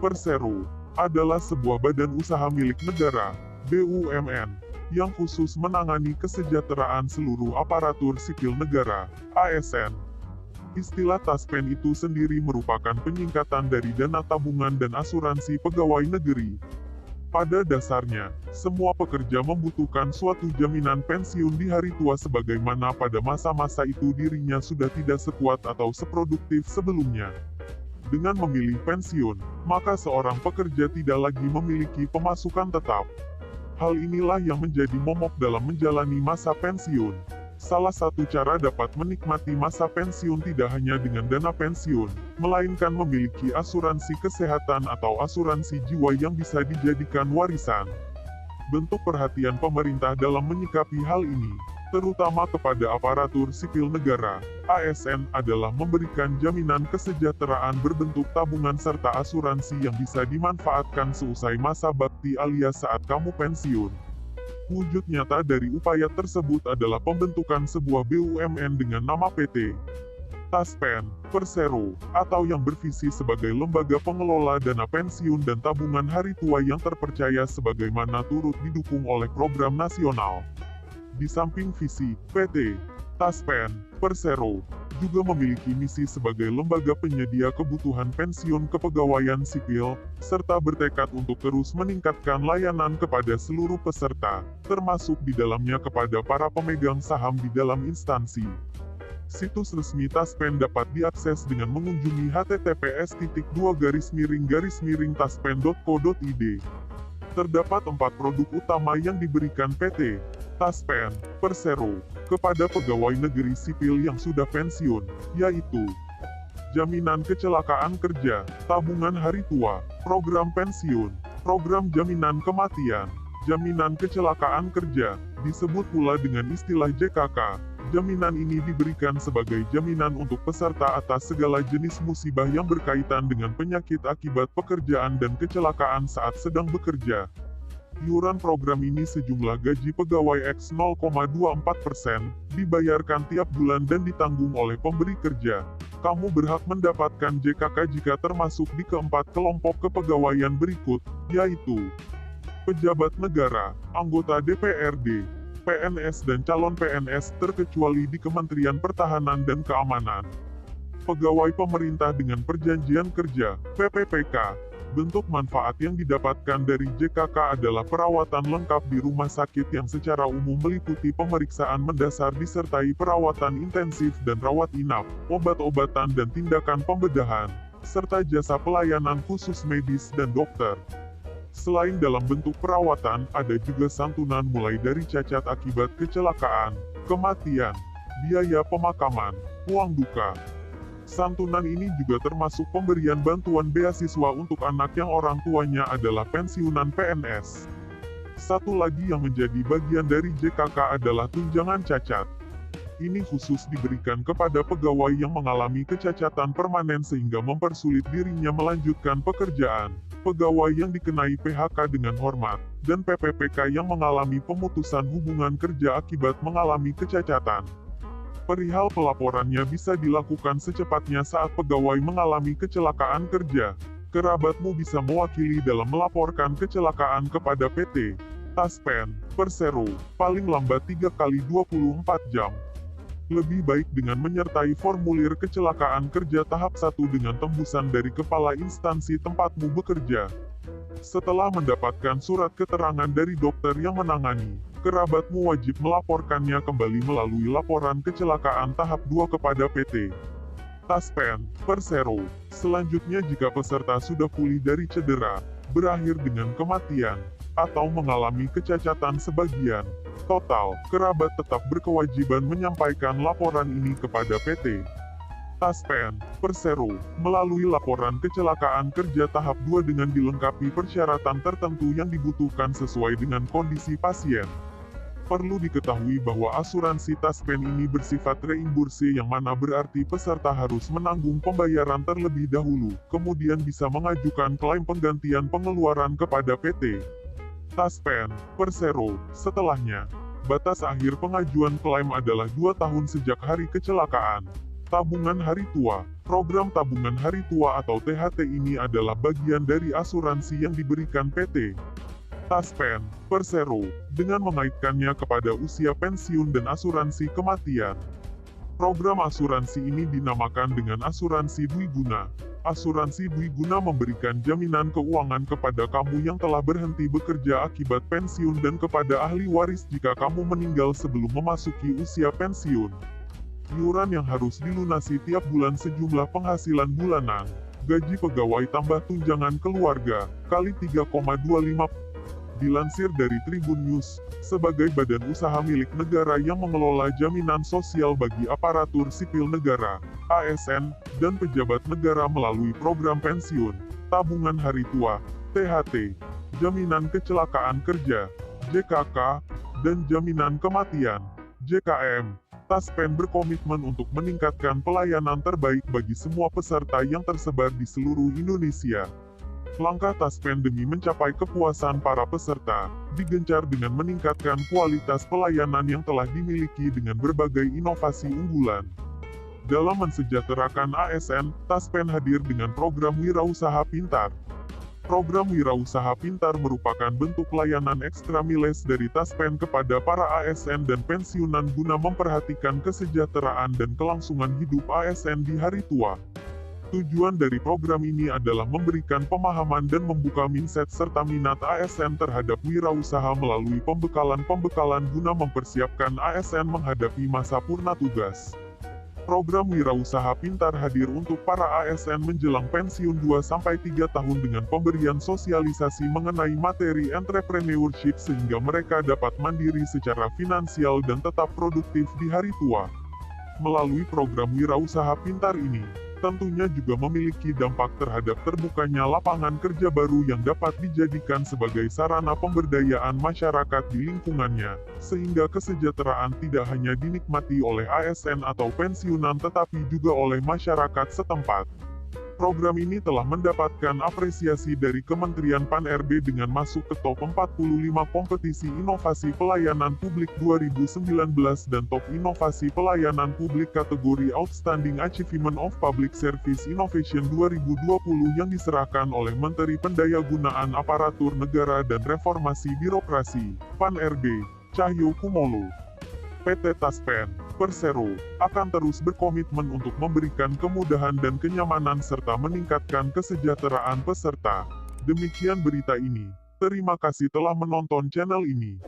Persero adalah sebuah badan usaha milik negara, BUMN, yang khusus menangani kesejahteraan seluruh aparatur sipil negara, ASN. Istilah Taspen itu sendiri merupakan penyingkatan dari Dana Tabungan dan Asuransi Pegawai Negeri. Pada dasarnya, semua pekerja membutuhkan suatu jaminan pensiun di hari tua sebagaimana pada masa-masa itu dirinya sudah tidak sekuat atau seproduktif sebelumnya. Dengan memilih pensiun, maka seorang pekerja tidak lagi memiliki pemasukan tetap. Hal inilah yang menjadi momok dalam menjalani masa pensiun. Salah satu cara dapat menikmati masa pensiun tidak hanya dengan dana pensiun, melainkan memiliki asuransi kesehatan atau asuransi jiwa yang bisa dijadikan warisan. Bentuk perhatian pemerintah dalam menyikapi hal ini, terutama kepada aparatur sipil negara, ASN, adalah memberikan jaminan kesejahteraan berbentuk tabungan serta asuransi yang bisa dimanfaatkan seusai masa bakti alias saat kamu pensiun. Wujud nyata dari upaya tersebut adalah pembentukan sebuah BUMN dengan nama PT Taspen Persero, atau yang bervisi sebagai lembaga pengelola dana pensiun dan tabungan hari tua yang terpercaya sebagaimana turut didukung oleh program nasional. Di samping visi, PT Taspen Persero juga memiliki misi sebagai lembaga penyedia kebutuhan pensiun kepegawaian sipil, serta bertekad untuk terus meningkatkan layanan kepada seluruh peserta, termasuk di dalamnya kepada para pemegang saham di dalam instansi. Situs resmi Taspen dapat diakses dengan mengunjungi http://taspen.co.id. Terdapat 4 produk utama yang diberikan PT Taspen Persero kepada pegawai negeri sipil yang sudah pensiun, yaitu jaminan kecelakaan kerja, tabungan hari tua, program pensiun, program jaminan kematian, jaminan kecelakaan kerja, disebut pula dengan istilah JKK. Jaminan ini diberikan sebagai jaminan untuk peserta atas segala jenis musibah yang berkaitan dengan penyakit akibat pekerjaan dan kecelakaan saat sedang bekerja. Iuran program ini sejumlah gaji pegawai X 0,24%, dibayarkan tiap bulan dan ditanggung oleh pemberi kerja. Kamu berhak mendapatkan JKK jika termasuk di keempat kelompok kepegawaian berikut, yaitu pejabat negara, anggota DPRD, PNS dan calon PNS terkecuali di Kementerian Pertahanan dan Keamanan, pegawai pemerintah dengan perjanjian kerja, PPPK. Bentuk manfaat yang didapatkan dari JKK adalah perawatan lengkap di rumah sakit yang secara umum meliputi pemeriksaan mendasar disertai perawatan intensif dan rawat inap, obat-obatan dan tindakan pembedahan, serta jasa pelayanan khusus medis dan dokter. Selain dalam bentuk perawatan, ada juga santunan mulai dari cacat akibat kecelakaan, kematian, biaya pemakaman, uang duka. Santunan ini juga termasuk pemberian bantuan beasiswa untuk anak yang orang tuanya adalah pensiunan PNS. Satu lagi yang menjadi bagian dari JKK adalah tunjangan cacat. Ini khusus diberikan kepada pegawai yang mengalami kecacatan permanen sehingga mempersulit dirinya melanjutkan pekerjaan, pegawai yang dikenai PHK dengan hormat, dan PPPK yang mengalami pemutusan hubungan kerja akibat mengalami kecacatan. Perihal pelaporannya bisa dilakukan secepatnya saat pegawai mengalami kecelakaan kerja. Kerabatmu bisa mewakili dalam melaporkan kecelakaan kepada PT Taspen Persero, paling lambat 3 kali 24 jam. Lebih baik dengan menyertai formulir kecelakaan kerja tahap 1 dengan tembusan dari kepala instansi tempatmu bekerja. Setelah mendapatkan surat keterangan dari dokter yang menangani, kerabatmu wajib melaporkannya kembali melalui laporan kecelakaan tahap 2 kepada PT Taspen Persero. Selanjutnya jika peserta sudah pulih dari cedera, berakhir dengan kematian, atau mengalami kecacatan sebagian total, kerabat tetap berkewajiban menyampaikan laporan ini kepada PT Taspen Persero melalui laporan kecelakaan kerja tahap 2 dengan dilengkapi persyaratan tertentu yang dibutuhkan sesuai dengan kondisi pasien. Perlu diketahui bahwa asuransi Taspen ini bersifat reimburse yang mana berarti peserta harus menanggung pembayaran terlebih dahulu, kemudian bisa mengajukan klaim penggantian pengeluaran kepada PT Taspen Persero setelahnya. Batas akhir pengajuan klaim adalah 2 tahun sejak hari kecelakaan. Tabungan Hari Tua. Program Tabungan Hari Tua atau THT ini adalah bagian dari asuransi yang diberikan PT Taspen Persero dengan mengaitkannya kepada usia pensiun dan asuransi kematian. Program asuransi ini dinamakan dengan asuransi dwiguna. Asuransi dwiguna memberikan jaminan keuangan kepada kamu yang telah berhenti bekerja akibat pensiun dan kepada ahli waris jika kamu meninggal sebelum memasuki usia pensiun. Iuran yang harus dilunasi tiap bulan sejumlah penghasilan bulanan. Gaji pegawai tambah tunjangan keluarga, kali 3,25. Dilansir dari Tribun News, sebagai badan usaha milik negara yang mengelola jaminan sosial bagi aparatur sipil negara, ASN, dan pejabat negara melalui program pensiun, tabungan hari tua, THT, jaminan kecelakaan kerja, JKK, dan jaminan kematian, JKM. Taspen berkomitmen untuk meningkatkan pelayanan terbaik bagi semua peserta yang tersebar di seluruh Indonesia. Langkah Taspen demi mencapai kepuasan para peserta, digencar dengan meningkatkan kualitas pelayanan yang telah dimiliki dengan berbagai inovasi unggulan. Dalam mensejahterakan ASN, Taspen hadir dengan program Wirausaha Pintar. Program Wirausaha Pintar merupakan bentuk layanan ekstra miles dari Taspen kepada para ASN dan pensiunan guna memperhatikan kesejahteraan dan kelangsungan hidup ASN di hari tua. Tujuan dari program ini adalah memberikan pemahaman dan membuka mindset serta minat ASN terhadap wirausaha melalui pembekalan-pembekalan guna mempersiapkan ASN menghadapi masa purna tugas. Program Wirausaha Pintar hadir untuk para ASN menjelang pensiun 2-3 tahun dengan pemberian sosialisasi mengenai materi entrepreneurship sehingga mereka dapat mandiri secara finansial dan tetap produktif di hari tua. Melalui program Wirausaha Pintar ini, tentunya juga memiliki dampak terhadap terbukanya lapangan kerja baru yang dapat dijadikan sebagai sarana pemberdayaan masyarakat di lingkungannya, sehingga kesejahteraan tidak hanya dinikmati oleh ASN atau pensiunan tetapi juga oleh masyarakat setempat. Program ini telah mendapatkan apresiasi dari Kementerian Pan-RB dengan masuk ke top 45 kompetisi inovasi pelayanan publik 2019 dan top inovasi pelayanan publik kategori Outstanding Achievement of Public Service Innovation 2020 yang diserahkan oleh Menteri Pendayagunaan Aparatur Negara dan Reformasi Birokrasi, Pan-RB, Cahyo Kumolo. PT Taspen Persero akan terus berkomitmen untuk memberikan kemudahan dan kenyamanan serta meningkatkan kesejahteraan peserta. Demikian berita ini. Terima kasih telah menonton channel ini.